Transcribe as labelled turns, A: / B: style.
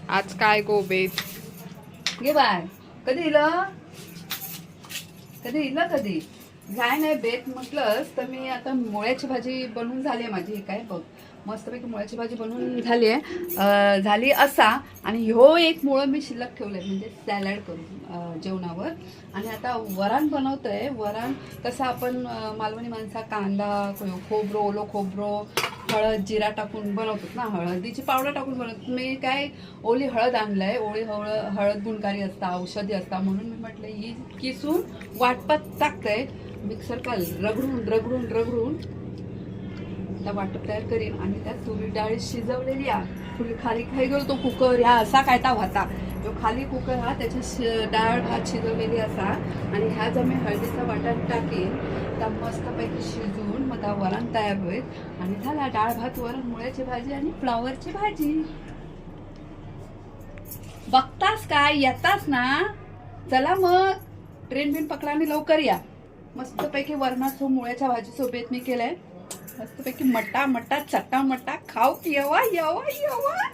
A: आज काय गो बेत
B: घे बाय. कधी इलं कधी काय नाही बेत म्हटलंस तर मी आता मुळ्याची भाजी बनवून झाली आहे माझी. काय बघ मस्तपैकी मुळ्याची भाजी बनवून झाली आहे. झाली असा आणि ह्यो एक मुळं मी शिल्लक ठेवलंय म्हणजे सॅलड करून जेवणावर. आणि आता वरण बनवतोय. वरण कसं आपण मालवणी माणसा कांदा खोबरं ओलं खोबरं हळद जिरा टाकून बनवतो ना. हळदीची पावडर टाकून बनवतो. मी काय ओली हळद आणलंय. ओली हळद गुणकारी असता औषधी असता म्हणून मी म्हटलं ही किसून वाटपात टाकतंय. मिक्सर का रगडून त्या वाटप तयार करीन आणि त्यात तुरी डाळ शिजवलेली आहे. खाली खाई गेलो तो कुकर ह्या असा काय ता होता तो खाली कुकर हा त्याची डाळ भात शिजवलेली असा. आणि ह्या जर मी हळदीचा वाटण टाकेन तर मस्तपैकी शिजवून मग त्या वरण तयार होईल. आणि झाला डाळ भात वरण मुळ्याची भाजी आणि फ्लावरची भाजी. बघतास काय येतास ना. चला मग ट्रेन बिन पकडा आणि लवकर या. मस्तपैकी वरणात मुळ्याच्या भाजी सोबत मी केलंय. मस्तपैकी मटा चट्टा मटा खाऊ येवा येवा येवा.